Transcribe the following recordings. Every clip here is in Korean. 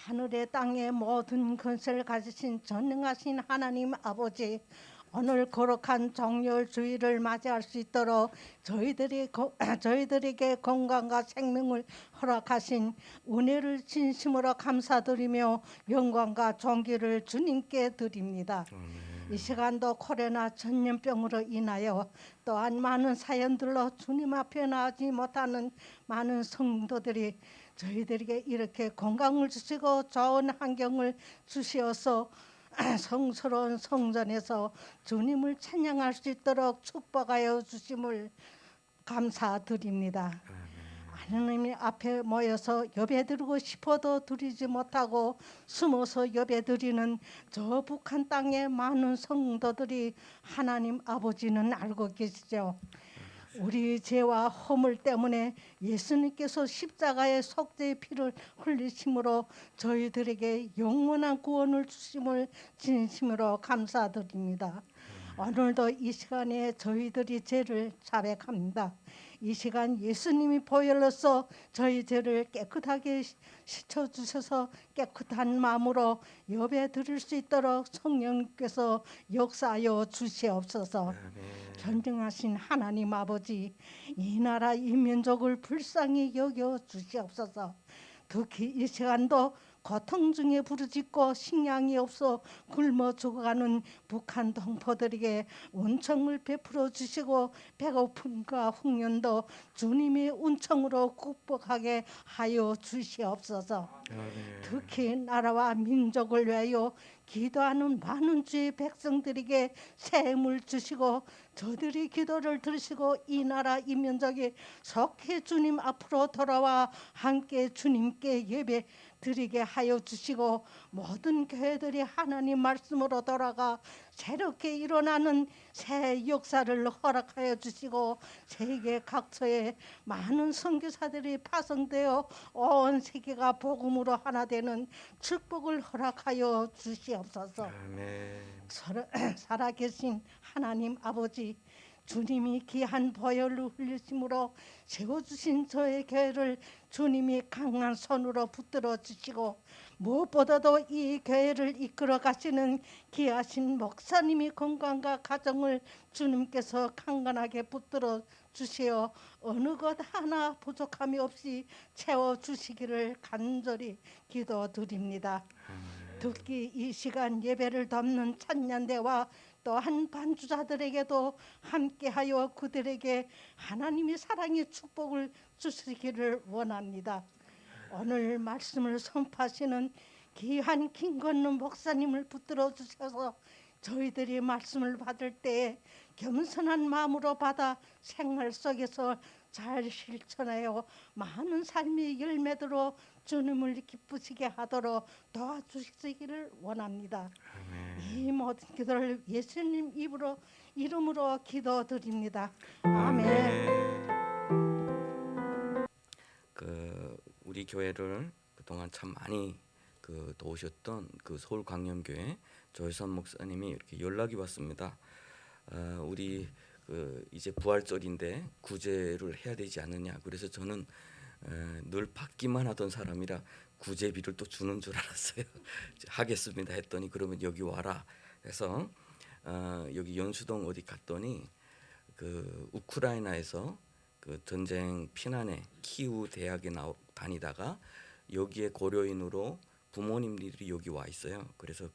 하늘의 땅의 모든 것을 가지신 전능하신 하나님 아버지, 오늘 거룩한 정월 주일을 맞이할 수 있도록 저희들에게 건강과 생명을 허락하신 은혜를 진심으로 감사드리며 영광과 존귀를 주님께 드립니다. 이 시간도 코로나 전염병으로 인하여 또한 많은 사연들로 주님 앞에 나오지 못하는 많은 성도들이 저희들에게 이렇게 건강을 주시고 좋은 환경을 주시어서 성스러운 성전에서 주님을 찬양할 수 있도록 축복하여 주심을 감사드립니다. 하나님 앞에 모여서 예배드리고 싶어도 드리지 못하고 숨어서 예배드리는 저 북한 땅의 많은 성도들이 하나님 아버지는 알고 계시죠. 우리 죄와 허물 때문에 예수님께서 십자가의 속죄의 피를 흘리심으로 저희들에게 영원한 구원을 주심을 진심으로 감사드립니다. 오늘도 이 시간에 저희들이 죄를 자백합니다. 이 시간 예수님이 보혈로서 저희 죄를 깨끗하게 씻어주셔서 깨끗한 마음으로 예배 드릴 수 있도록 성령께서 역사하여 주시옵소서. 전능하신 하나님 아버지, 이 나라 이 민족을 불쌍히 여겨 주시옵소서. 특히 이 시간도 고통 중에 부르짖고 식량이 없어 굶어 죽어가는 북한 동포들에게 은총을 베풀어 주시고 배고픔과 흉년도 주님의 은총으로 극복하게 하여 주시옵소서. 특히 나라와 민족을 위하여 기도하는 많은 주의 백성들에게 샘을 주시고 저들의 기도를 들으시고 이 나라 이 민족이 속히 주님 앞으로 돌아와 함께 주님께 예배 드리게 하여 주시고 모든 교회들이 하나님 말씀으로 돌아가 새롭게 일어나는 새 역사를 허락하여 주시고 세계 각처에 많은 선교사들이 파송되어 온 세계가 복음으로 하나 되는 축복을 허락하여 주시옵소서. 살아계신 하나님 아버지, 주님이 귀한 보혈을 흘리심으로 세워주신 저의 교회를 주님이 강한 손으로 붙들어 주시고 무엇보다도 이 교회를 이끌어 가시는 귀하신 목사님이 건강과 가정을 주님께서 강건하게 붙들어 주시어 어느 것 하나 부족함이 없이 채워주시기를 간절히 기도드립니다. 특히 이 시간 예배를 돕는 찬양대와 또한 반주자들에게도 함께하여 그들에게 하나님의 사랑의 축복을 주시기를 원합니다. 오늘 말씀을 선포하시는 귀한 김건는 목사님을 붙들어 주셔서 저희들이 말씀을 받을 때에 겸손한 마음으로 받아 생활 속에서 잘 실천하여 많은 삶의 열매대로 주님을 기쁘시게 하도록 도와주시기를 원합니다. 이 모든 기도를 예수님 이름으로 기도드립니다. 아멘. 우리 교회를 그동안 참 많이 도우셨던 서울 광염교회 조혜선 목사님이 이렇게 연락이 왔습니다. 우리 이제 부활절인데 구제를 해야 되지 않느냐. 그래서 저는 늘 받기만 하던 사람이라 구제비를 또 주는 줄 알았어요. 하겠습니다 했더니 그러면 여기 와라 해서 여기 연수동 어디 갔더니 우크라이나에서 전쟁 피난에 키우 대학에 다니다가 여기에 고려인으로 부모님들이 여기 와 있어요. 그래서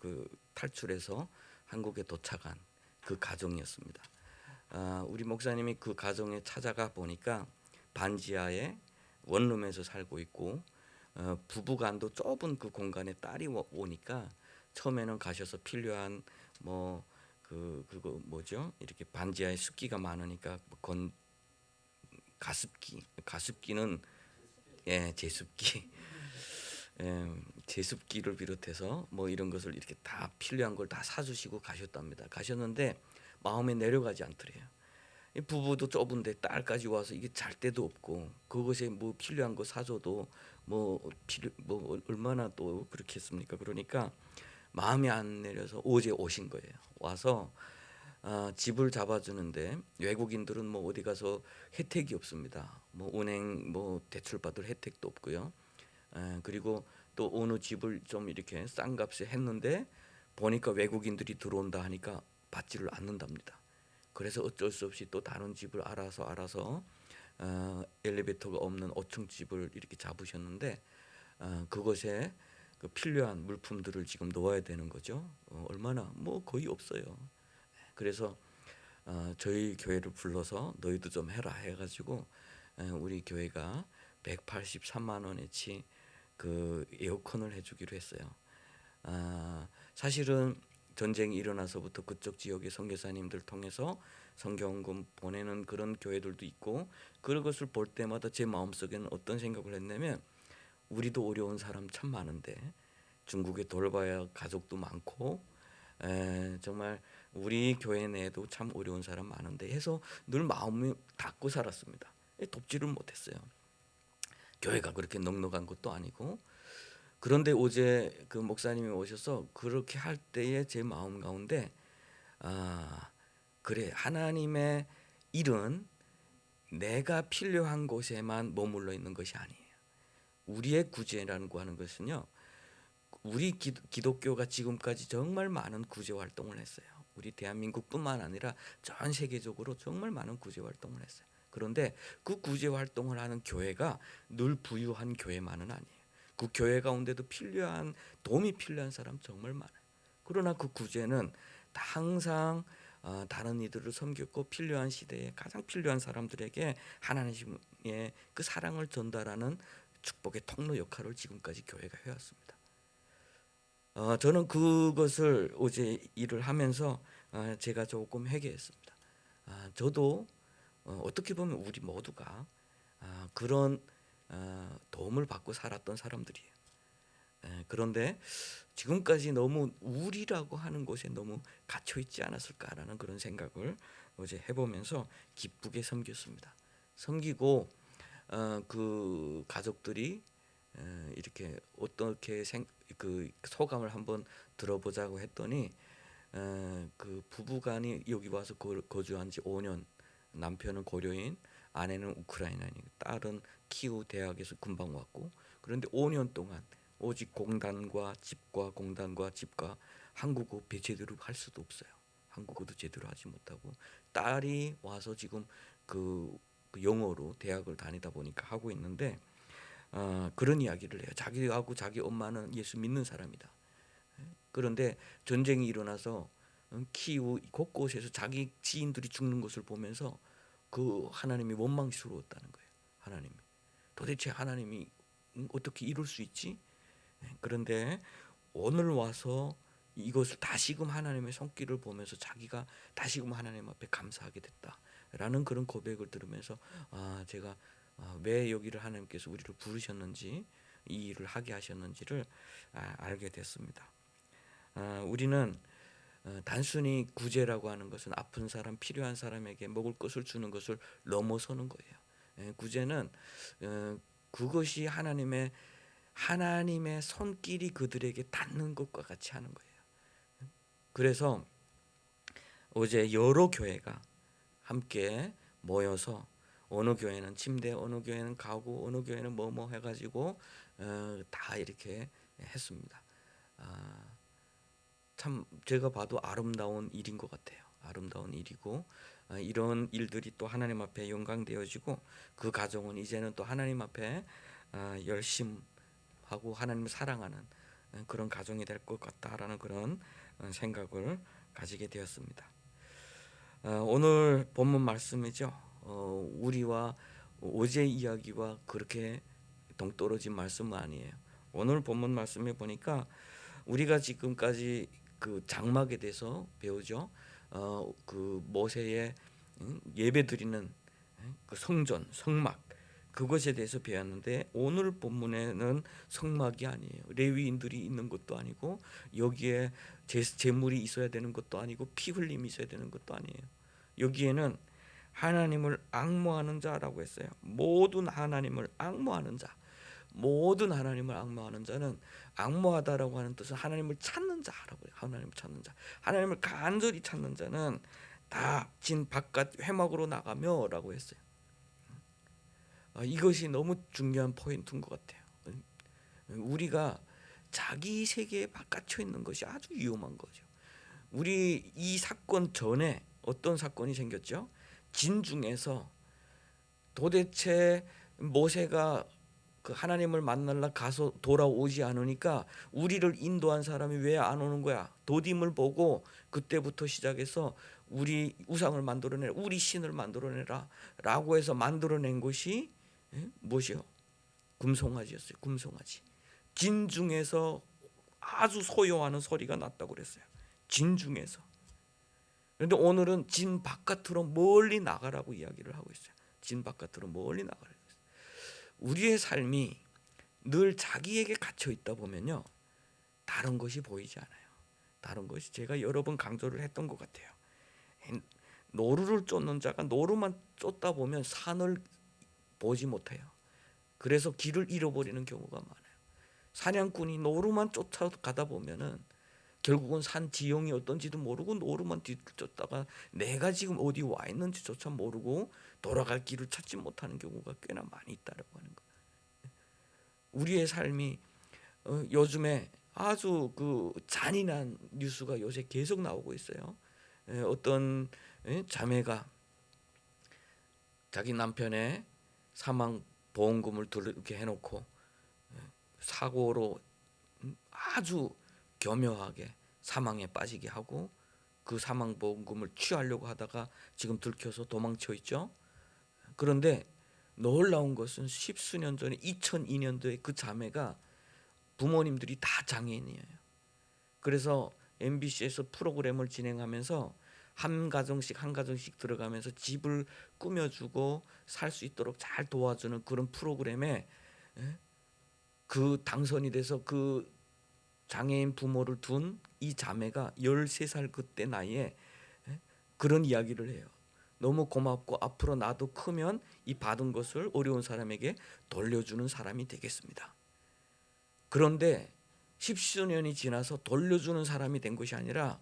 탈출해서 한국에 도착한 그 가정이었습니다. 우리 목사님이 그 가정에 찾아가 보니까 반지하에 원룸에서 살고 있고 부부간도 좁은 그 공간에 딸이 오니까 처음에는 가셔서 필요한 그거 뭐죠? 이렇게 반지하에 습기가 많으니까 가습기는 제습기 제습기를 비롯해서 이런 것을 이렇게 다 필요한 걸 다 사주시고 가셨답니다. 가셨는데 마음에 내려가지 않더래요. 이 부부도 좁은데 딸까지 와서 이게 잘 데도 없고 그것에 필요한 거 사줘도 얼마나 또 그렇겠습니까? 그러니까 마음이 안 내려서 어제 오신 거예요. 와서 집을 잡아주는데 외국인들은 어디 가서 혜택이 없습니다. 은행 대출 받을 혜택도 없고요. 그리고 또 어느 집을 좀 이렇게 싼 값에 했는데 보니까 외국인들이 들어온다 하니까 받지를 않는답니다. 그래서 어쩔 수 없이 또 다른 집을 알아서 엘리베이터가 없는 5층 집을 이렇게 잡으셨는데 그것에 그 필요한 물품들을 지금 놓아야 되는 거죠. 얼마나 뭐 거의 없어요. 그래서 저희 교회를 불러서 너희도 좀 해라 해가지고 우리 교회가 183만 원어치 그 에어컨을 해주기로 했어요. 사실은 전쟁이 일어나서부터 그쪽 지역의 선교사님들 통해서 성경금 보내는 그런 교회들도 있고 그런 것을 볼 때마다 제 마음속에는 어떤 생각을 했냐면 우리도 어려운 사람 참 많은데 중국에 돌봐야 할 가족도 많고 정말 우리 교회 내에도 참 어려운 사람 많은데 해서 늘 마음을 닫고 살았습니다. 돕지를 못했어요. 교회가 그렇게 넉넉한 것도 아니고. 그런데 어제 그 목사님이 오셔서 그렇게 할 때에 제 마음 가운데 그래, 하나님의 일은 내가 필요한 곳에만 머물러 있는 것이 아니에요. 우리의 구제라고 하는 것은요, 우리 기독교가 지금까지 정말 많은 구제 활동을 했어요. 우리 대한민국뿐만 아니라 전 세계적으로 정말 많은 구제 활동을 했어요. 그런데 그 구제 활동을 하는 교회가 늘 부유한 교회만은 아니에요. 그 교회 가운데도 도움이 필요한 사람 정말 많아요. 그러나 그 구제는 항상 다른 이들을 섬겼고 필요한 시대에 가장 필요한 사람들에게 하나님의 그 사랑을 전달하는 축복의 통로 역할을 지금까지 교회가 해왔습니다. 저는 그것을 어제 일을 하면서 제가 조금 회개했습니다. 저도 어떻게 보면 우리 모두가 그런 도움을 받고 살았던 사람들이에요. 그런데 지금까지 너무 우리라고 하는 곳에 너무 갇혀 있지 않았을까라는 그런 생각을 어제 해보면서 기쁘게 섬겼습니다. 섬기고 그 가족들이 이렇게 어떻게 그 소감을 한번 들어보자고 했더니 그 부부간이 여기 와서 거주한 지 5년, 남편은 고려인, 아내는 우크라이나인, 딸은 키우 대학에서 금방 왔고, 그런데 5년 동안 오직 공단과 집과 한국어 제대로 할 수도 없어요. 한국어도 제대로 하지 못하고 딸이 와서 지금 그 영어로 대학을 다니다 보니까 하고 있는데 그런 이야기를 해요. 자기하고 자기 엄마는 예수 믿는 사람이다. 그런데 전쟁이 일어나서 키우 곳곳에서 자기 지인들이 죽는 것을 보면서 그 하나님이 원망스러웠다는 거예요. 하나님이 도대체 하나님이 어떻게 이럴 수 있지? 그런데 오늘 와서 이것을 다시금 하나님의 손길을 보면서 자기가 다시금 하나님 앞에 감사하게 됐다라는 그런 고백을 들으면서 제가 왜 여기를 하나님께서 우리를 부르셨는지 이 일을 하게 하셨는지를 알게 됐습니다. 우리는 단순히 구제라고 하는 것은 아픈 사람, 필요한 사람에게 먹을 것을 주는 것을 넘어서는 거예요. 구제는 그것이 하나님의 손길이 그들에게 닿는 것과 같이 하는 거예요. 그래서 어제 여러 교회가 함께 모여서 어느 교회는 침대, 어느 교회는 가구, 어느 교회는 뭐뭐 해가지고 다 이렇게 했습니다. 참 제가 봐도 아름다운 일인 것 같아요. 아름다운 일이고 이런 일들이 또 하나님 앞에 영광되어지고 그 가정은 이제는 또 하나님 앞에 열심하고 하나님을 사랑하는 그런 가정이 될 것 같다라는 그런 생각을 가지게 되었습니다. 오늘 본문 말씀이죠. 우리와 어제 이야기와 그렇게 동떨어진 말씀은 아니에요. 오늘 본문 말씀에 보니까 우리가 지금까지 그 장막에 대해서 배우죠. 그 모세의 예배드리는 그 성전, 성막 그것에 대해서 배웠는데 오늘 본문에는 성막이 아니에요. 레위인들이 있는 것도 아니고 여기에 제물이 있어야 되는 것도 아니고 피 흘림이 있어야 되는 것도 아니에요. 여기에는 하나님을 앙모하는 자라고 했어요. 모든 하나님을 앙모하는 자. 모든 하나님을 앙모하는 자는 앙모하다라고 하는 뜻은 하나님을 찾는 자라고 해요. 하나님을 찾는 자. 하나님을 간절히 찾는 자는 다 진 바깥 회막으로 나가며라고 했어요. 이것이 너무 중요한 포인트인 것 같아요. 우리가 자기 세계에 바깥쳐 있는 것이 아주 위험한 거죠. 우리 이 사건 전에 어떤 사건이 생겼죠? 진중에서 도대체 모세가 그 하나님을 만나러 가서 돌아오지 않으니까 우리를 인도한 사람이 왜 안 오는 거야? 도dim을 보고 그때부터 시작해서 우리 우상을 만들어내라, 우리 신을 만들어내라 라고 해서 만들어낸 것이 무엇이요? 금송아지였어요. 금송아지. 진중에서 아주 소요하는 소리가 났다고 그랬어요. 진중에서. 그런데 오늘은 진 바깥으로 멀리 나가라고 이야기를 하고 있어요. 진 바깥으로 멀리 나가라고 했어요. 우리의 삶이 늘 자기에게 갇혀 있다 보면요, 다른 것이 보이지 않아요. 다른 것이 제가 여러 번 강조를 했던 것 같아요. 노루를 쫓는 자가 노루만 쫓다 보면 산을 보지 못해요. 그래서 길을 잃어버리는 경우가 많아요. 사냥꾼이 노루만 쫓아가다 보면은 결국은 산 지형이 어떤지도 모르고 노루만 뒤쫓다가 내가 지금 어디 와 있는지조차 모르고 돌아갈 길을 찾지 못하는 경우가 꽤나 많이 있다라고 하는 거예요. 우리의 삶이 요즘에 아주 그 잔인한 뉴스가 요새 계속 나오고 있어요. 어떤 자매가 자기 남편의 사망 보험금을 이렇게 해놓고 사고로 아주 교묘하게 사망에 빠지게 하고 그 사망 보험금을 취하려고 하다가 지금 들켜서 도망쳐 있죠. 그런데 놀라운 것은 십수년 전에 2002년도에 그 자매가 부모님들이 다 장애인이에요. 그래서 MBC에서 프로그램을 진행하면서 한 가정씩 들어가면서 집을 꾸며주고 살 수 있도록 잘 도와주는 그런 프로그램에 그 당선이 돼서 그 장애인 부모를 둔 이 자매가 13살 그때 나이에 그런 이야기를 해요. 너무 고맙고 앞으로 나도 크면 이 받은 것을 어려운 사람에게 돌려주는 사람이 되겠습니다. 그런데 십수년이 지나서 돌려주는 사람이 된 것이 아니라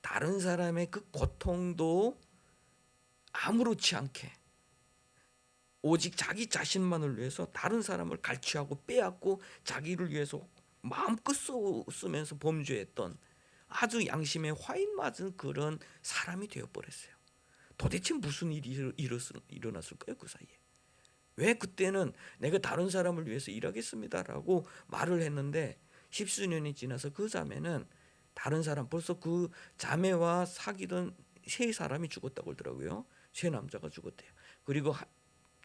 다른 사람의 그 고통도 아무렇지 않게 오직 자기 자신만을 위해서 다른 사람을 갈취하고 빼앗고 자기를 위해서 마음껏 쓰면서 범죄했던 아주 양심에 화인 맞은 그런 사람이 되어버렸어요. 도대체 무슨 일이 일어났을까요? 그 사이에. 왜 그때는 내가 다른 사람을 위해서 일하겠습니다라고 말을 했는데 십수년이 지나서 그 자매는 다른 사람, 벌써 그 자매와 사귀던 세 사람이 죽었다고 그러더라고요. 세 남자가 죽었대요. 그리고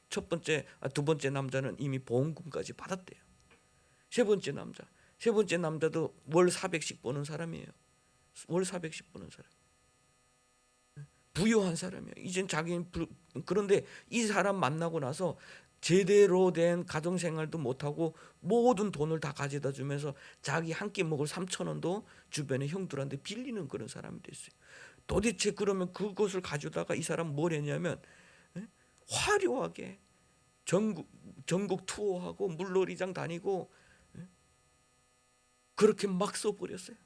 두 번째 남자는 이미 보험금까지 받았대요. 세 번째 남자도 월 400씩 버는 사람이에요. 월 400씩 버는 사람. 부유한 사람이에요. 이젠 자기는 그런데 이 사람 만나고 나서 제대로 된 가정생활도 못하고 모든 돈을 다 가져다 주면서 자기 한 끼 먹을 3,000원도 주변의 형들한테 빌리는 그런 사람이 됐어요. 도대체 그러면 그것을 가져다가 이 사람 뭘 했냐면 화려하게 전국 투어하고 물놀이장 다니고 그렇게 막 써버렸어요.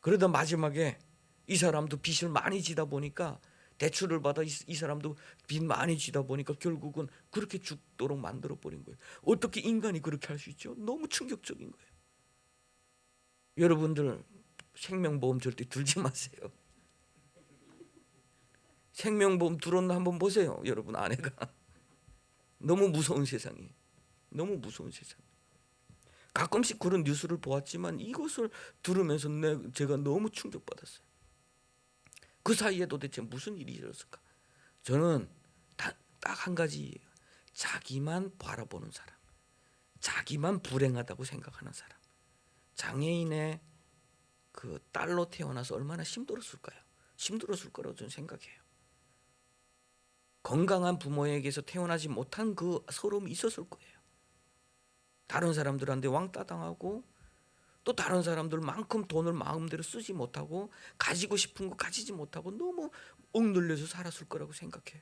그러다 마지막에 이 사람도 빚을 많이 지다 보니까 대출을 받아 이 사람도 빚 많이 지다 보니까 결국은 그렇게 죽도록 만들어 버린 거예요. 어떻게 인간이 그렇게 할 수 있죠? 너무 충격적인 거예요. 여러분들 생명보험 절대 들지 마세요. 생명보험 들었나 한번 보세요. 여러분 아내가 너무 무서운 세상이에요. 너무 무서운 세상. 가끔씩 그런 뉴스를 보았지만 이것을 들으면서 제가 너무 충격받았어요. 그 사이에 도대체 무슨 일이 일어났을까? 저는 딱 한 가지예요. 자기만 바라보는 사람, 자기만 불행하다고 생각하는 사람. 장애인의 그 딸로 태어나서 얼마나 힘들었을까요? 힘들었을 거라고 저는 생각해요. 건강한 부모에게서 태어나지 못한 그 서러움이 있었을 거예요. 다른 사람들한테 왕따 당하고 또 다른 사람들만큼 돈을 마음대로 쓰지 못하고 가지고 싶은 거 가지지 못하고 너무 억눌려서 살았을 거라고 생각해요.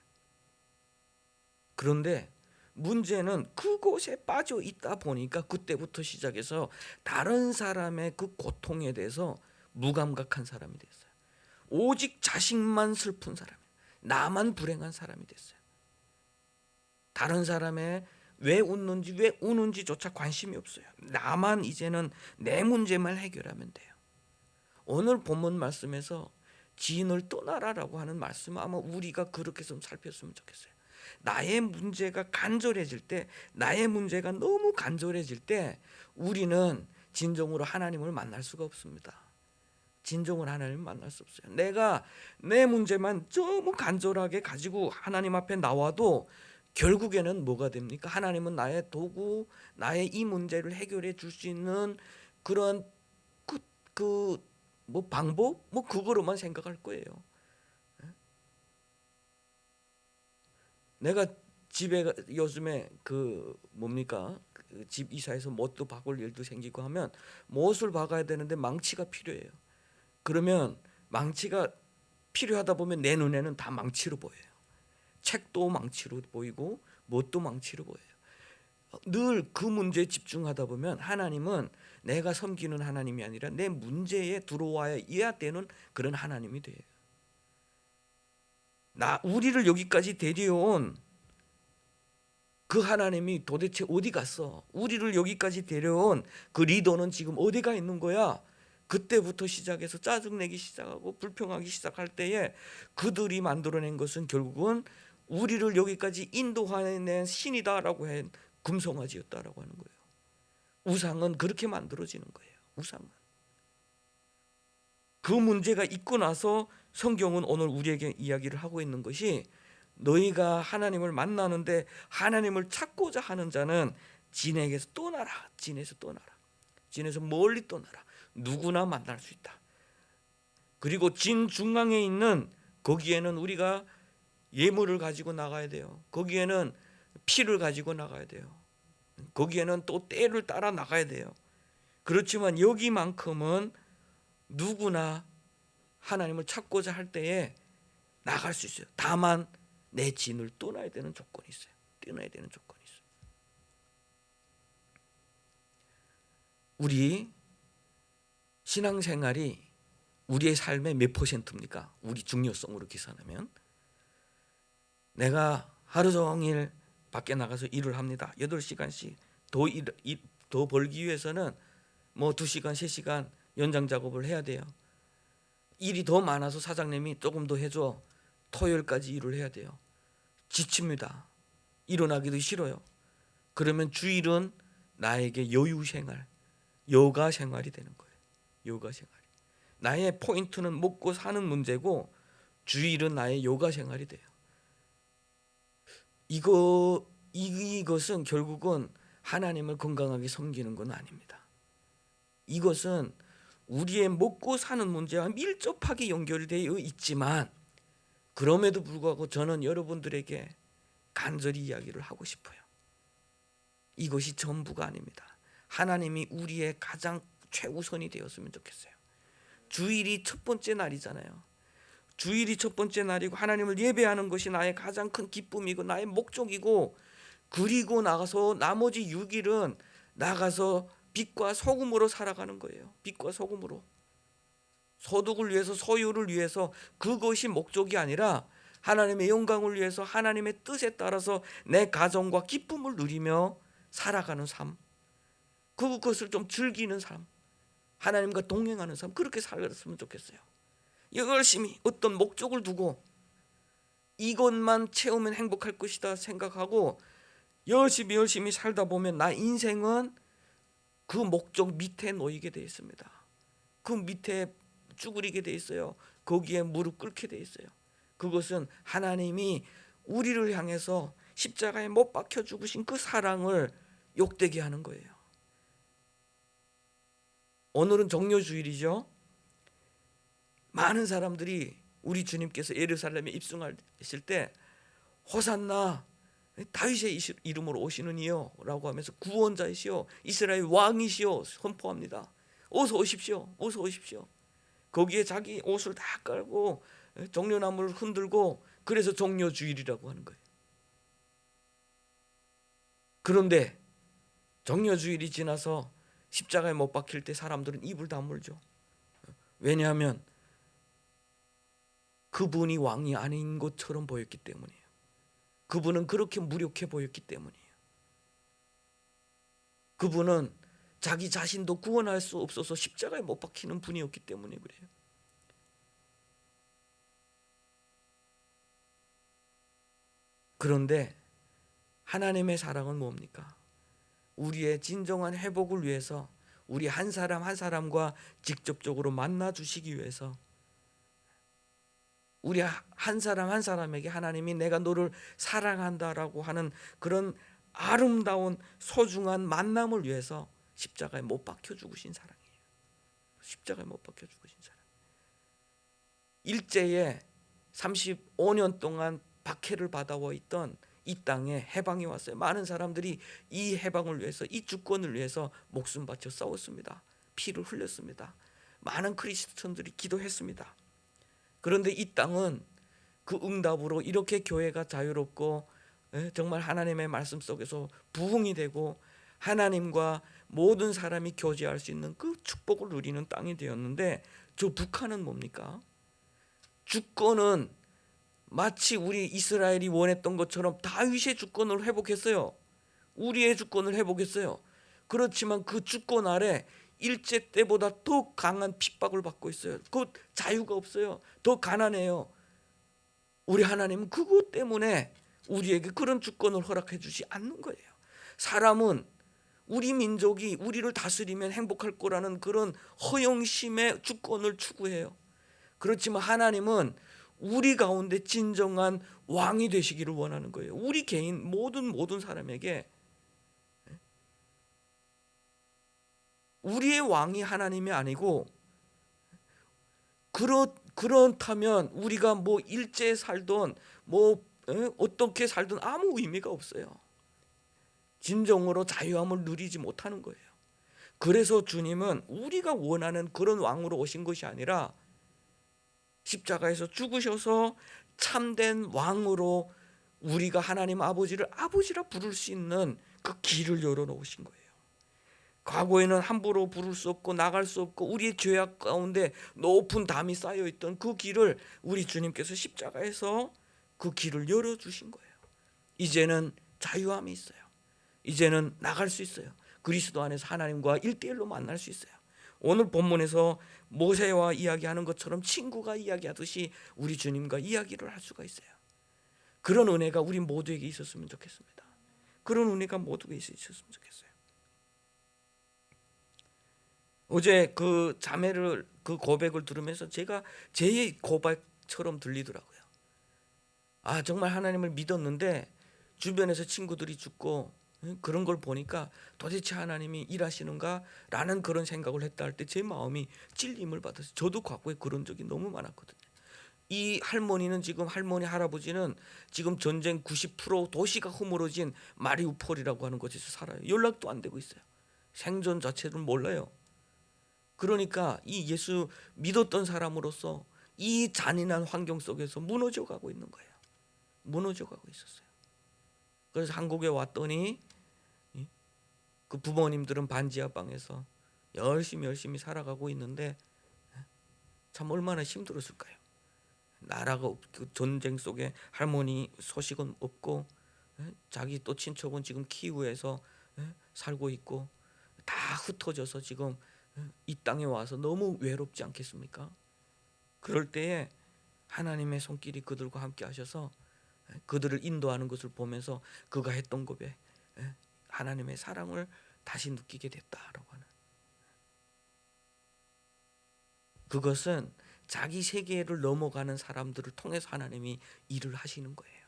그런데 문제는 그곳에 빠져 있다 보니까 그때부터 시작해서 다른 사람의 그 고통에 대해서 무감각한 사람이 됐어요. 오직 자식만 슬픈 사람, 나만 불행한 사람이 됐어요. 다른 사람의 왜 웃는지 왜 우는지조차 관심이 없어요. 나만 이제는 내 문제만 해결하면 돼요. 오늘 본문 말씀에서 지인을 떠나라라고 하는 말씀은 아마 우리가 그렇게 좀 살폈으면 좋겠어요. 나의 문제가 간절해질 때, 나의 문제가 너무 간절해질 때 우리는 진정으로 하나님을 만날 수가 없습니다. 진정으로 하나님을 만날 수 없어요. 내가 내 문제만 너무 간절하게 가지고 하나님 앞에 나와도 결국에는 뭐가 됩니까? 하나님은 나의 도구, 나의 이 문제를 해결해 줄 수 있는 그런 뭐 방법? 뭐 그거로만 생각할 거예요. 내가 집에 요즘에 그 뭡니까? 집 이사해서 못도 박을 일도 생기고 하면 못을 박아야 되는데 망치가 필요해요. 그러면 망치가 필요하다 보면 내 눈에는 다 망치로 보여요. 책도 망치로 보이고 못도 망치로 보여요. 늘 그 문제에 집중하다 보면 하나님은 내가 섬기는 하나님이 아니라 내 문제에 들어와야 되는 그런 하나님이 돼요. 우리를 여기까지 데려온 그 하나님이 도대체 어디 갔어? 우리를 여기까지 데려온 그 리더는 지금 어디가 있는 거야? 그때부터 시작해서 짜증내기 시작하고 불평하기 시작할 때에 그들이 만들어낸 것은 결국은 우리를 여기까지 인도해낸 신이다라고 한 금송아지였다라고 하는 거예요. 우상은 그렇게 만들어지는 거예요. 우상은. 그 문제가 있고 나서 성경은 오늘 우리에게 이야기를 하고 있는 것이 너희가 하나님을 만나는데 하나님을 찾고자 하는 자는 진에게서 떠나라. 진에서 떠나라. 진에서 멀리 떠나라. 누구나 만날 수 있다. 그리고 진 중앙에 있는 거기에는 우리가 예물을 가지고 나가야 돼요. 거기에는 피를 가지고 나가야 돼요. 거기에는 또 때를 따라 나가야 돼요. 그렇지만 여기만큼은 누구나 하나님을 찾고자 할 때에 나갈 수 있어요. 다만 내 진을 떠나야 되는 조건이 있어요. 떠나야 되는 조건이 있어요. 우리 신앙생활이 우리의 삶의 몇 %입니까? 우리 중요성으로 계산하면 내가 하루 종일 밖에 나가서 일을 합니다. 8시간씩 더 벌기 위해서는 뭐 2시간, 3시간 연장 작업을 해야 돼요. 일이 더 많아서 사장님이 조금 더 해줘. 토요일까지 일을 해야 돼요. 지칩니다. 일어나기도 싫어요. 그러면 주일은 나에게 여유 생활, 여가 생활이 되는 거예요. 여가 생활. 나의 포인트는 먹고 사는 문제고 주일은 나의 여가 생활이 돼요. 이것은 결국은 하나님을 건강하게 섬기는 건 아닙니다. 이것은 우리의 먹고 사는 문제와 밀접하게 연결되어 있지만 그럼에도 불구하고 저는 여러분들에게 간절히 이야기를 하고 싶어요. 이것이 전부가 아닙니다. 하나님이 우리의 가장 최우선이 되었으면 좋겠어요. 주일이 첫 번째 날이잖아요. 주일이 첫 번째 날이고 하나님을 예배하는 것이 나의 가장 큰 기쁨이고 나의 목적이고, 그리고 나가서 나머지 6일은 나가서 빛과 소금으로 살아가는 거예요. 빛과 소금으로. 소득을 위해서, 소유를 위해서, 그것이 목적이 아니라 하나님의 영광을 위해서 하나님의 뜻에 따라서 내 가정과 기쁨을 누리며 살아가는 삶, 그것을 좀 즐기는 삶, 하나님과 동행하는 삶, 그렇게 살았으면 좋겠어요. 열심히 어떤 목적을 두고 이것만 채우면 행복할 것이다 생각하고 열심히 살다 보면 나 인생은 그 목적 밑에 놓이게 되어 있습니다. 그 밑에 쭈그리게 되어 있어요. 거기에 무릎 꿇게 되어 있어요. 그것은 하나님이 우리를 향해서 십자가에 못 박혀 죽으신 그 사랑을 욕되게 하는 거예요. 오늘은 정료주일이죠. 많은 사람들이 우리 주님께서 예루살렘에 입성하실 때 호산나 다윗의 이름으로 오시는 이여 라고 하면서 구원자이시여 이스라엘 왕이시여 선포합니다. 어서 오십시오. 어서 오십시오. 거기에 자기 옷을 다 깔고 종려나무를 흔들고, 그래서 종려주일이라고 하는 거예요. 그런데 종려주일이 지나서 십자가에 못 박힐 때 사람들은 입을 다물죠. 왜냐하면 그분이 왕이 아닌 것처럼 보였기 때문이에요. 그분은 그렇게 무력해 보였기 때문이에요. 그분은 자기 자신도 구원할 수 없어서 십자가에 못 박히는 분이었기 때문에 그래요. 그런데 하나님의 사랑은 뭡니까? 우리의 진정한 회복을 위해서 우리 한 사람 한 사람과 직접적으로 만나 주시기 위해서 우리 한 사람 한 사람에게 하나님이 내가 너를 사랑한다라고 하는 그런 아름다운 소중한 만남을 위해서 십자가에 못 박혀 죽으신 사랑이에요. 십자가에 못 박혀 죽으신 사랑. 일제에 35년 동안 박해를 받아와 있던 이 땅에 해방이 왔어요. 많은 사람들이 이 해방을 위해서, 이 주권을 위해서 목숨 바쳐 싸웠습니다. 피를 흘렸습니다. 많은 크리스천들이 기도했습니다. 그런데 이 땅은 그 응답으로 이렇게 교회가 자유롭고 정말 하나님의 말씀 속에서 부흥이 되고 하나님과 모든 사람이 교제할 수 있는 그 축복을 누리는 땅이 되었는데, 저 북한은 뭡니까? 주권은 마치 우리 이스라엘이 원했던 것처럼 다윗의 주권을 회복했어요. 우리의 주권을 회복했어요. 그렇지만 그 주권 아래 일제 때보다 더 강한 핍박을 받고 있어요. 그 자유가 없어요. 더 가난해요. 우리 하나님은 그것 때문에 우리에게 그런 주권을 허락해 주지 않는 거예요. 사람은 우리 민족이 우리를 다스리면 행복할 거라는 그런 허영심의 주권을 추구해요. 그렇지만 하나님은 우리 가운데 진정한 왕이 되시기를 원하는 거예요. 우리 개인 모든 사람에게 우리의 왕이 하나님이 아니고, 그렇다면 우리가 뭐 일제 살던 어떻게 살던 아무 의미가 없어요. 진정으로 자유함을 누리지 못하는 거예요. 그래서 주님은 우리가 원하는 그런 왕으로 오신 것이 아니라 십자가에서 죽으셔서 참된 왕으로 우리가 하나님 아버지를 아버지라 부를 수 있는 그 길을 열어놓으신 거예요. 과거에는 함부로 부를 수 없고 나갈 수 없고 우리의 죄악 가운데 높은 담이 쌓여있던 그 길을 우리 주님께서 십자가에서 그 길을 열어주신 거예요. 이제는 자유함이 있어요. 이제는 나갈 수 있어요. 그리스도 안에서 하나님과 1:1로 만날 수 있어요. 오늘 본문에서 모세와 이야기하는 것처럼 친구가 이야기하듯이 우리 주님과 이야기를 할 수가 있어요. 그런 은혜가 우리 모두에게 있었으면 좋겠습니다. 그런 은혜가 모두에게 있었으면 좋겠어요. 어제 그 자매를 그 고백을 들으면서 제가 제 고백처럼 들리더라고요. 아, 정말 하나님을 믿었는데 주변에서 친구들이 죽고 그런 걸 보니까 도대체 하나님이 일하시는가 라는 그런 생각을 했다 할 때 제 마음이 찔림을 받았어요. 저도 과거에 그런 적이 너무 많았거든요. 이 할머니는 지금 할아버지는 지금 전쟁 90% 도시가 허물어진 마리우폴이라고 하는 곳에서 살아요. 연락도 안 되고 있어요. 생존 자체를 몰라요. 그러니까 이 예수 믿었던 사람으로서 이 잔인한 환경 속에서 무너져 가고 있는 거예요. 무너져 가고 있었어요. 그래서 한국에 왔더니 그 부모님들은 반지하 방에서 열심히 살아가고 있는데 참 얼마나 힘들었을까요? 나라가 그 전쟁 속에 할머니 소식은 없고 자기 또 친척은 지금 키우에서 살고 있고 다 흩어져서 지금 이 땅에 와서 너무 외롭지 않겠습니까? 그럴 때에 하나님의 손길이 그들과 함께 하셔서 그들을 인도하는 것을 보면서 그가 했던 고백, 하나님의 사랑을 다시 느끼게 됐다라고 하는, 그것은 자기 세계를 넘어가는 사람들을 통해서 하나님이 일을 하시는 거예요.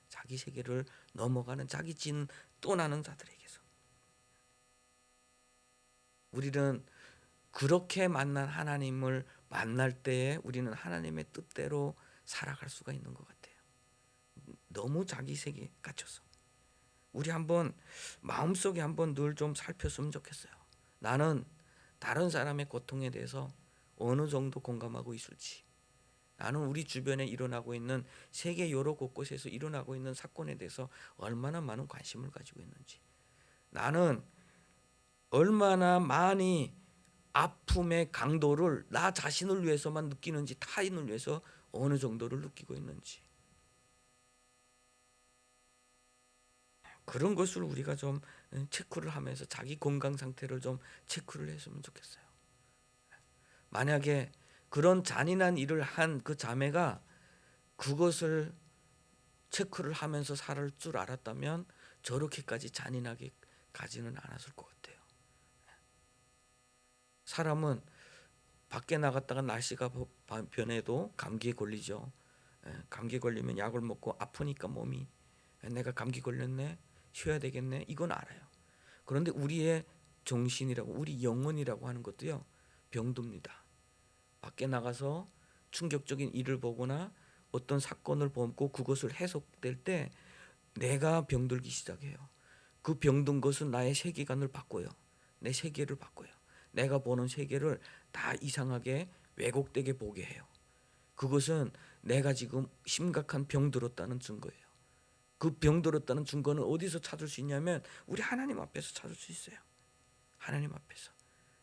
자기 세계를 넘어가는, 자기 진 떠나는 자들에게서. 우리는 그렇게 만난 하나님을 만날 때에 우리는 하나님의 뜻대로 살아갈 수가 있는 것 같아요. 너무 자기 세계에 갇혀서. 우리 한번 마음속에 한번 늘 좀 살폈으면 좋겠어요. 나는 다른 사람의 고통에 대해서 어느 정도 공감하고 있을지, 나는 우리 주변에 일어나고 있는 세계 여러 곳곳에서 일어나고 있는 사건에 대해서 얼마나 많은 관심을 가지고 있는지, 나는 얼마나 많이 아픔의 강도를 나 자신을 위해서만 느끼는지 타인을 위해서 어느 정도를 느끼고 있는지, 그런 것을 우리가 좀 체크를 하면서 자기 건강 상태를 좀 체크를 했으면 좋겠어요. 만약에 그런 잔인한 일을 한 그 자매가 그것을 체크를 하면서 살 줄 알았다면 저렇게까지 잔인하게 가지는 않았을 것 같아요. 사람은 밖에 나갔다가 날씨가 변해도 감기에 걸리죠. 감기 걸리면 약을 먹고 아프니까 몸이 내가 감기 걸렸네, 쉬어야 되겠네, 이건 알아요. 그런데 우리의 정신이라고, 우리 영혼이라고 하는 것도요, 병듭니다. 밖에 나가서 충격적인 일을 보거나 어떤 사건을 보고 그것을 해석될 때 내가 병들기 시작해요. 그 병든 것은 나의 세계관을 바꿔요. 내 세계를 바꿔요. 내가 보는 세계를 다 이상하게 왜곡되게 보게 해요. 그것은 내가 지금 심각한 병들었다는 증거예요. 그 병들었다는 증거는 어디서 찾을 수 있냐면 우리 하나님 앞에서 찾을 수 있어요. 하나님 앞에서,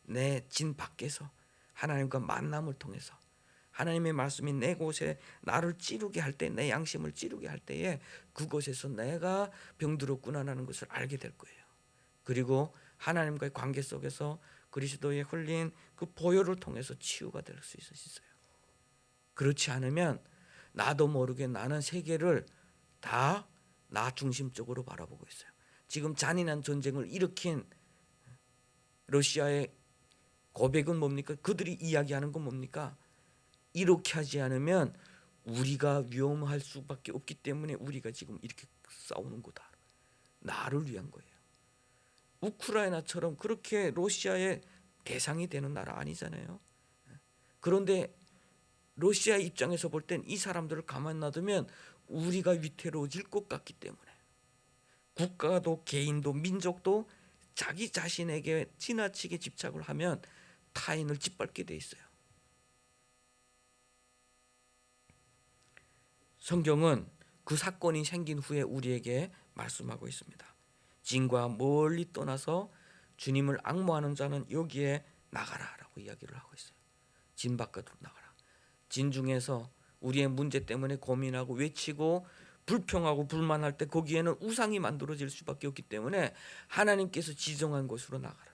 내 진 밖에서 하나님과 만남을 통해서 하나님의 말씀이 내 곳에 나를 찌르게 할 때, 내 양심을 찌르게 할 때에 그곳에서 내가 병들었구나라는 것을 알게 될 거예요. 그리고 하나님과의 관계 속에서 그리스도의 흘린 그 보혈을 통해서 치유가 될 수 있어요. 그렇지 않으면 나도 모르게 나는 세계를 다 나 중심적으로 바라보고 있어요. 지금 잔인한 전쟁을 일으킨 러시아의 고백은 뭡니까? 그들이 이야기하는 건 뭡니까? 이렇게 하지 않으면 우리가 위험할 수밖에 없기 때문에 우리가 지금 이렇게 싸우는 거다. 나를 위한 거예요. 우크라이나처럼 그렇게 러시아의 대상이 되는 나라 아니잖아요. 그런데 러시아 입장에서 볼 땐 이 사람들을 가만 놔두면 우리가 위태로워질 것 같기 때문에 국가도 개인도 민족도 자기 자신에게 지나치게 집착을 하면 타인을 짓밟게 돼 있어요. 성경은 그 사건이 생긴 후에 우리에게 말씀하고 있습니다. 진과 멀리 떠나서 주님을 앙모하는 자는 여기에 나가라라고 이야기를 하고 있어요. 진 바깥으로 나가라. 진 중에서 우리의 문제 때문에 고민하고 외치고 불평하고 불만할 때 거기에는 우상이 만들어질 수밖에 없기 때문에 하나님께서 지정한 곳으로 나가라.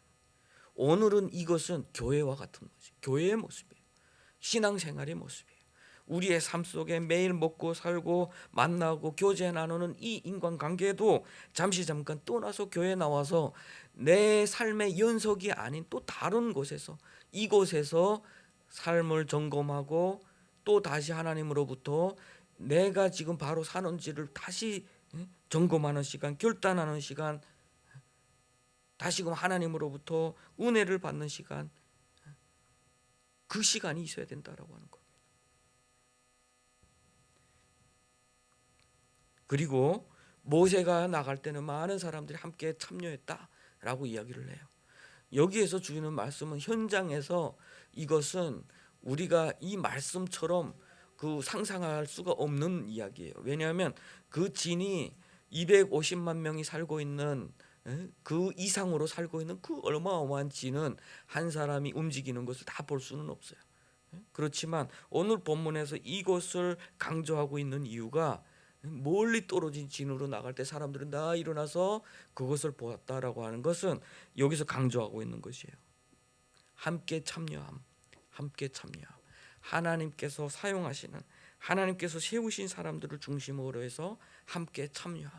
오늘은 이것은 교회와 같은 거지. 교회의 모습이에요. 신앙생활의 모습이에요. 우리의 삶 속에 매일 먹고 살고 만나고 교제 나누는 이 인간관계도 잠시 잠깐 떠나서 교회 나와서 내 삶의 연속이 아닌 또 다른 곳에서, 이곳에서 삶을 점검하고 또 다시 하나님으로부터 내가 지금 바로 사는지를 다시 점검하는 시간, 결단하는 시간, 다시금 하나님으로부터 은혜를 받는 시간, 그 시간이 있어야 된다라고 하는 겁니다. 그리고 모세가 나갈 때는 많은 사람들이 함께 참여했다라고 이야기를 해요. 여기에서 주는 말씀은 현장에서 이것은 우리가 이 말씀처럼 그 상상할 수가 없는 이야기예요. 왜냐하면 그 진이 250만 명이 살고 있는 그 이상으로 살고 있는 그 어마어마한 진은 한 사람이 움직이는 것을 다 볼 수는 없어요. 그렇지만 오늘 본문에서 이것을 강조하고 있는 이유가 멀리 떨어진 진으로 나갈 때 사람들은 다 일어나서 그것을 보았다라고 하는 것은 여기서 강조하고 있는 것이에요. 함께 참여함, 함께 참여함. 하나님께서 사용하시는, 하나님께서 세우신 사람들을 중심으로 해서 함께 참여함.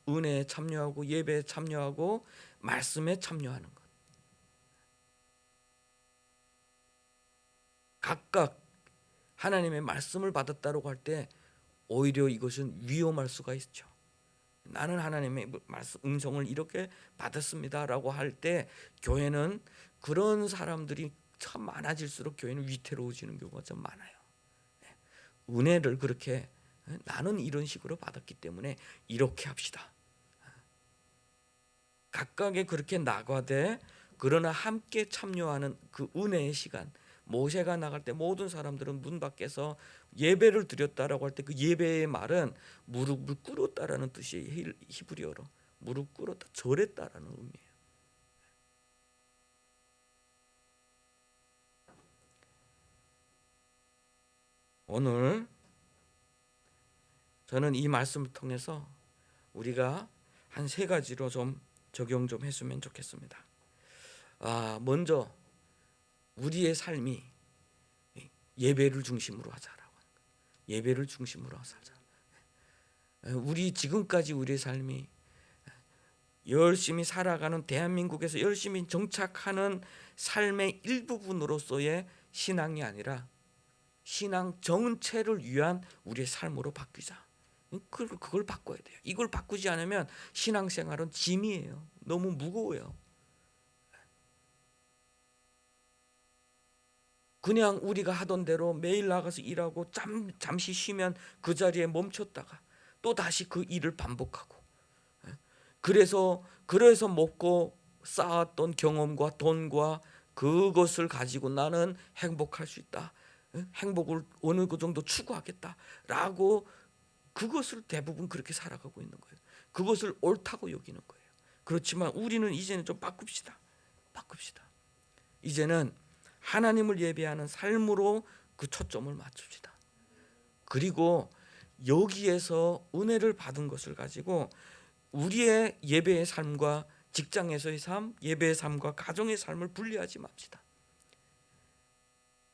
은혜에 참여하고 예배에 참여하고 말씀에 참여하는 것. 각각 하나님의 말씀을 받았다고 할 때 오히려 이것은 위험할 수가 있죠. 나는 하나님의 말씀 음성을 이렇게 받았습니다라고 할 때 교회는 그런 사람들이 참 많아질수록 교회는 위태로워지는 경우가 좀 많아요. 은혜를 그렇게 나는 이런 식으로 받았기 때문에 이렇게 합시다. 각각의 그렇게 나가되 그러나 함께 참여하는 그 은혜의 시간. 모세가 나갈 때 모든 사람들은 문 밖에서 예배를 드렸다라고 할 때 그 예배의 말은 무릎을 꿇었다라는 뜻이에요. 히브리어로 무릎 꿇었다, 절했다라는 의미예요. 오늘 저는 이 말씀을 통해서 우리가 한 세 가지로 좀 적용 좀 했으면 좋겠습니다. 먼저 우리의 삶이 예배를 중심으로 하자라고. 예배를 중심으로 하자. 우리 지금까지 우리의 삶이 열심히 살아가는 대한민국에서 열심히 정착하는 삶의 일부분으로서의 신앙이 아니라 신앙 전체를 위한 우리의 삶으로 바뀌자. 그걸 바꿔야 돼요. 이걸 바꾸지 않으면 신앙생활은 짐이에요. 너무 무거워요. 그냥 우리가 하던 대로 매일 나가서 일하고 잠시 쉬면 그 자리에 멈췄다가 또 다시 그 일을 반복하고, 그래서 먹고 쌓았던 경험과 돈과 그것을 가지고 나는 행복할 수 있다, 행복을 어느 그 정도 추구하겠다라고 그것을 대부분 그렇게 살아가고 있는 거예요. 그것을 옳다고 여기는 거예요. 그렇지만 우리는 이제는 좀 바꿉시다. 이제는 하나님을 예배하는 삶으로 그 초점을 맞춥시다. 그리고 여기에서 은혜를 받은 것을 가지고 우리의 예배의 삶과 직장에서의 삶, 예배의 삶과 가정의 삶을 분리하지 맙시다.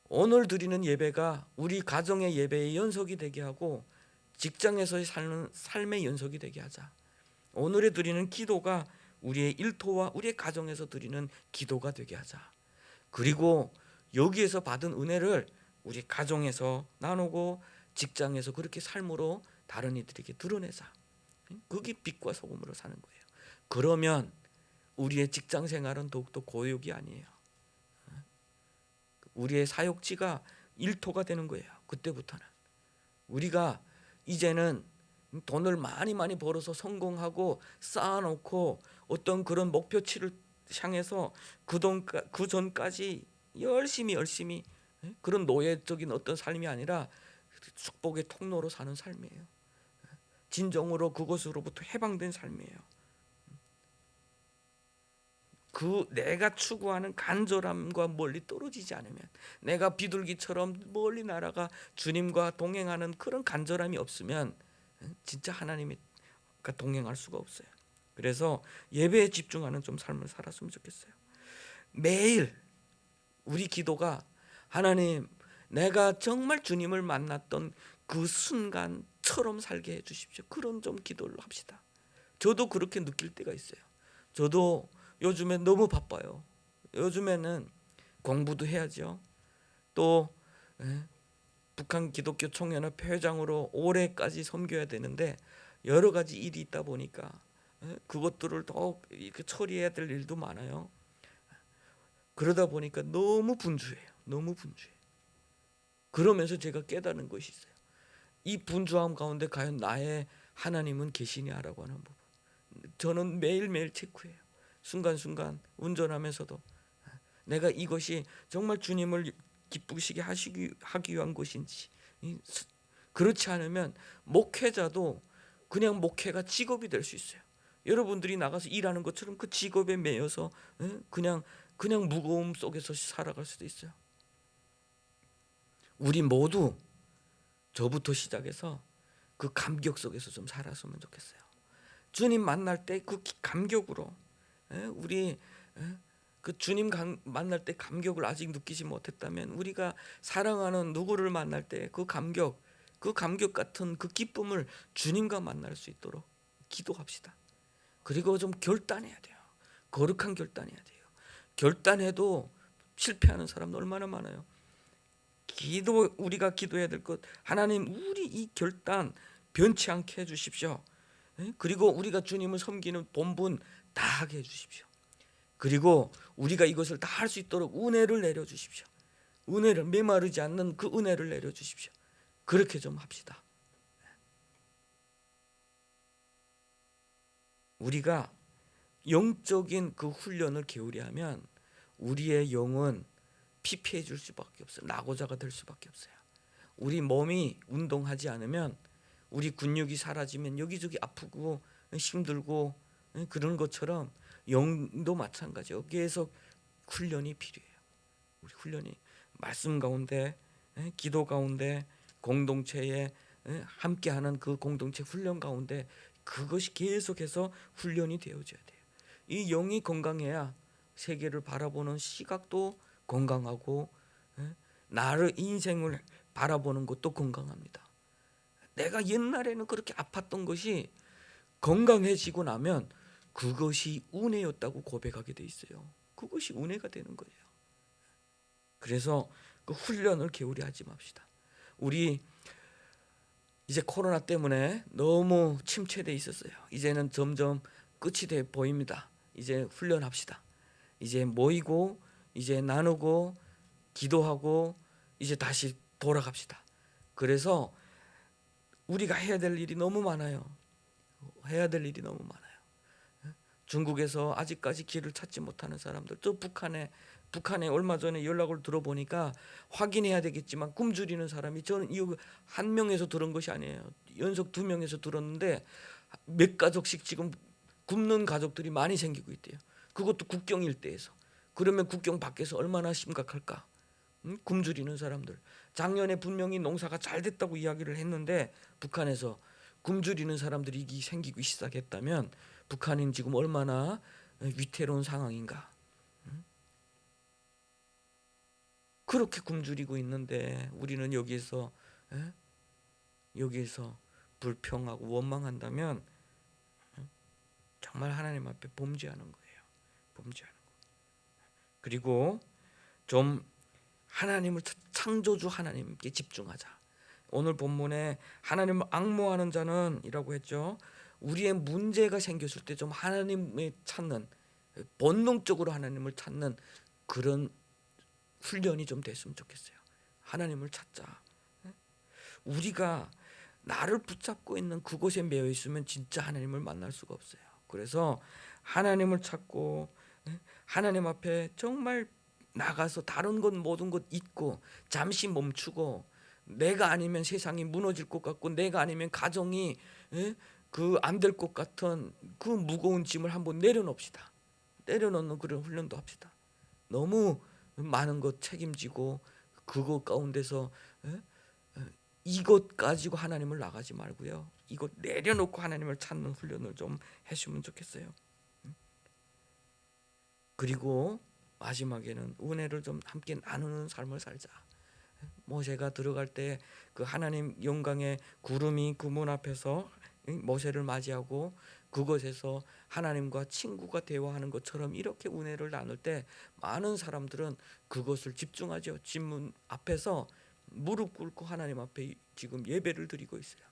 오늘 드리는 예배가 우리 가정의 예배의 연속이 되게 하고 직장에서의 삶의 연속이 되게 하자. 오늘에 드리는 기도가 우리의 일터와 우리의 가정에서 드리는 기도가 되게 하자. 그리고 여기에서 받은 은혜를 우리 가정에서 나누고 직장에서 그렇게 삶으로 다른 이들에게 드러내자. 그게 빛과 소금으로 사는 거예요. 그러면 우리의 직장 생활은 더욱더 고역이 아니에요. 우리의 사역지가 일터가 되는 거예요. 그때부터는 우리가 이제는 돈을 많이 벌어서 성공하고 쌓아놓고 어떤 그런 목표치를 향해서 그 전까지 열심히 그런 노예적인 어떤 삶이 아니라 축복의 통로로 사는 삶이에요. 진정으로 그것으로부터 해방된 삶이에요. 그 내가 추구하는 간절함과 멀리 떨어지지 않으면, 내가 비둘기처럼 멀리 날아가 주님과 동행하는 그런 간절함이 없으면 진짜 하나님과 동행할 수가 없어요. 그래서 예배에 집중하는 좀 삶을 살았으면 좋겠어요. 매일 우리 기도가 하나님, 내가 정말 주님을 만났던 그 순간처럼 살게 해주십시오. 그런 좀 기도를 합시다. 저도 그렇게 느낄 때가 있어요. 저도 요즘에 너무 바빠요. 요즘에는 공부도 해야죠. 또 북한 기독교 총연합 회장으로 올해까지 섬겨야 되는데 여러 가지 일이 있다 보니까 그것들을 더 이렇게 처리해야 될 일도 많아요. 그러다 보니까 너무 분주해요. 그러면서 제가 깨달은 것이 있어요. 이 분주함 가운데 과연 나의 하나님은 계시냐라고 하는 부분. 저는 매일매일 체크해요. 순간순간 운전하면서도 내가 이것이 정말 주님을 기쁘시게 하기 위한 것인지. 그렇지 않으면 목회자도 그냥 목회가 직업이 될 수 있어요. 여러분들이 나가서 일하는 것처럼 그 직업에 매여서 그냥 무거움 속에서 살아갈 수도 있어요. 우리 모두 저부터 시작해서 그 감격 속에서 좀 살았으면 좋겠어요. 주님 만날 때 그 감격으로, 우리 그 주님 만날 때 감격을 아직 느끼지 못했다면 우리가 사랑하는 누구를 만날 때 그 감격 같은 그 기쁨을 주님과 만날 수 있도록 기도합시다. 그리고 좀 결단해야 돼요. 거룩한 결단해야 돼요. 결단해도 실패하는 사람 얼마나 많아요. 우리가 기도해야 될 것, 하나님 우리 이 결단 변치 않게 해주십시오. 그리고 우리가 주님을 섬기는 본분 다 하게 해주십시오. 그리고 우리가 이것을 다 할 수 있도록 은혜를 내려주십시오. 은혜를, 메마르지 않는 그 은혜를 내려주십시오. 그렇게 좀 합시다. 우리가 영적인 그 훈련을 게으리하면 우리의 영은 피폐해질 수밖에 없어요. 낙오자가 될 수밖에 없어요. 우리 몸이 운동하지 않으면, 우리 근육이 사라지면 여기저기 아프고 힘들고 그런 것처럼 영도 마찬가지예요. 계속 훈련이 필요해요. 우리 훈련이 말씀 가운데, 기도 가운데, 공동체에 함께하는 그 공동체 훈련 가운데 그것이 계속해서 훈련이 되어져야 돼요. 이 영이 건강해야 세계를 바라보는 시각도 건강하고, 나를 인생을 바라보는 것도 건강합니다. 내가 옛날에는 그렇게 아팠던 것이 건강해지고 나면 그것이 운해였다고 고백하게 돼 있어요. 그것이 운해가 되는 거예요. 그래서 그 훈련을 게으리 하지 맙시다. 우리 이제 코로나 때문에 너무 침체돼 있었어요. 이제는 점점 끝이 돼 보입니다. 이제 훈련합시다. 이제 모이고 이제 나누고 기도하고 이제 다시 돌아갑시다. 그래서 우리가 해야 될 일이 너무 많아요. 해야 될 일이 너무 많아요. 중국에서 아직까지 길을 찾지 못하는 사람들, 또 북한에 얼마 전에 연락을 들어보니까 확인해야 되겠지만 굶주리는 사람이, 저는 이거 한 명에서 들은 것이 아니에요. 연속 2명에서 들었는데 몇 가족씩 지금 굶는 가족들이 많이 생기고 있대요. 그것도 국경 일대에서. 그러면 국경 밖에서 얼마나 심각할까? 굶주리는 사람들. 작년에 분명히 농사가 잘 됐다고 이야기를 했는데 북한에서 굶주리는 사람들이 생기기 시작했다면 북한은 지금 얼마나 위태로운 상황인가. 그렇게 굶주리고 있는데 우리는 여기에서 불평하고 원망한다면 정말 하나님 앞에 범죄하는 거예요. 범죄하는 거. 그리고 좀 하나님을, 창조주 하나님께 집중하자. 오늘 본문에 하나님을 앙모하는 자는 이라고 했죠. 우리의 문제가 생겼을 때 좀 하나님을 찾는, 본능적으로 하나님을 찾는 그런 훈련이 좀 됐으면 좋겠어요. 하나님을 찾자. 우리가 나를 붙잡고 있는 그곳에 매여 있으면 진짜 하나님을 만날 수가 없어요. 그래서 하나님을 찾고 하나님 앞에 정말 나가서 다른 것 모든 것 잊고 잠시 멈추고, 내가 아니면 세상이 무너질 것 같고 내가 아니면 가정이 그 안 될 것 같은 그 무거운 짐을 한번 내려놓읍시다. 내려놓는 그런 훈련도 합시다. 너무 많은 것 책임지고 그것 가운데서 이것 가지고 하나님을 나가지 말고요. 이것 내려놓고 하나님을 찾는 훈련을 좀 했으면 좋겠어요. 그리고 마지막에는 은혜를 좀 함께 나누는 삶을 살자. 모세가 들어갈 때 그 하나님 영광의 구름이 그 문 앞에서 모세를 맞이하고 그곳에서 하나님과 친구가 대화하는 것처럼 이렇게 은혜를 나눌 때 많은 사람들은 그것을 집중하죠. 집문 앞에서 무릎 꿇고 하나님 앞에 지금 예배를 드리고 있어요.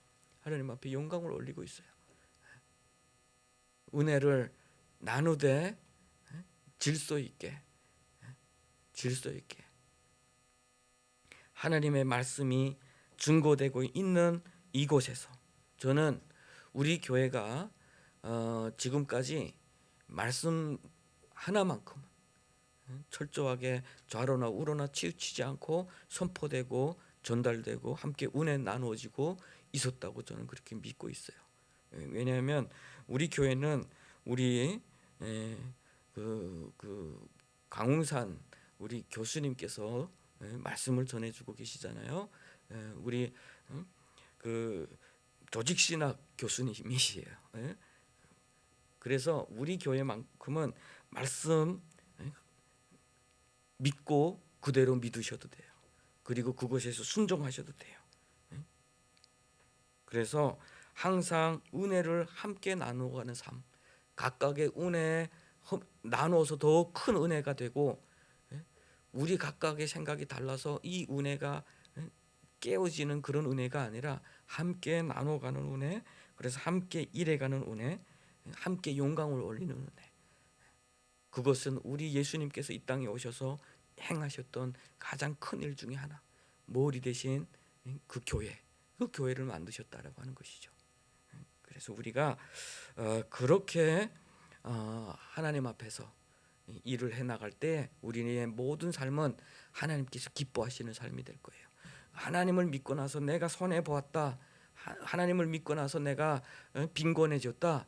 하나님 앞에 영광을 올리고 있어요. 은혜를 나누되 질서 있게 하나님의 말씀이 증거되고 있는 이곳에서, 저는 우리 교회가 지금까지 말씀 하나만큼은 철저하게 좌로나 우로나 치우치지 않고 선포되고 전달되고 함께 은혜 나누어지고 있었다고 저는 그렇게 믿고 있어요. 왜냐하면 우리 교회는 우리 그 강웅산 우리 교수님께서 말씀을 전해주고 계시잖아요. 우리 그 조직신학 교수님이시에요. 그래서 우리 교회만큼은 말씀 믿고 그대로 믿으셔도 돼요. 그리고 그것에서 순종하셔도 돼요. 그래서 항상 은혜를 함께 나누어가는 삶, 각각의 은혜 나누어서 더 큰 은혜가 되고, 우리 각각의 생각이 달라서 이 은혜가 깨어지는 그런 은혜가 아니라 함께 나눠가는 은혜, 그래서 함께 일해가는 은혜, 함께 영광을 올리는 은혜. 그것은 우리 예수님께서 이 땅에 오셔서 행하셨던 가장 큰 일 중에 하나, 머리 대신 그 교회를 만드셨다라고 하는 것이죠. 그래서 우리가 그렇게 하나님 앞에서 일을 해나갈 때 우리의 모든 삶은 하나님께서 기뻐하시는 삶이 될 거예요. 하나님을 믿고 나서 내가 손해 보았다, 하나님을 믿고 나서 내가 빈곤해졌다,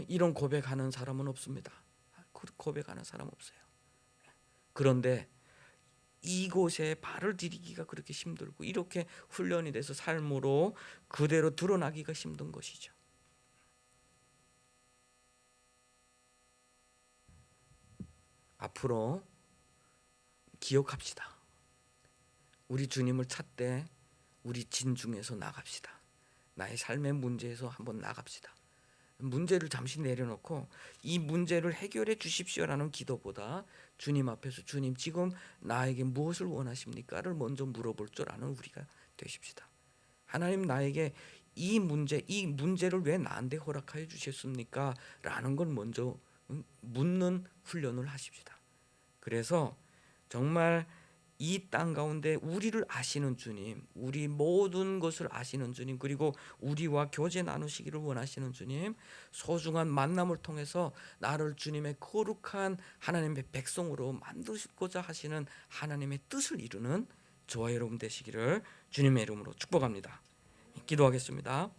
이런 고백하는 사람은 없습니다. 고백하는 사람 없어요. 그런데 이곳에 발을 디디기가 그렇게 힘들고 이렇게 훈련이 돼서 삶으로 그대로 드러나기가 힘든 것이죠. 앞으로 기억합시다. 우리 주님을 찾되 우리 진중에서 나갑시다. 나의 삶의 문제에서 한번 나갑시다. 문제를 잠시 내려놓고 이 문제를 해결해 주십시오라는 기도보다 주님 앞에서 주님 지금 나에게 무엇을 원하십니까를 먼저 물어볼 줄 아는 우리가 되십시다. 하나님 나에게 이 문제를 왜 나한테 허락하여 주셨습니까? 라는 걸 먼저 묻는 훈련을 하십시다. 그래서 정말 이 땅 가운데 우리를 아시는 주님, 우리 모든 것을 아시는 주님, 그리고 우리와 교제 나누시기를 원하시는 주님, 소중한 만남을 통해서 나를 주님의 거룩한 하나님의 백성으로 만드시고자 하시는 하나님의 뜻을 이루는 저와 여러분 되시기를 주님의 이름으로 축복합니다. 기도하겠습니다.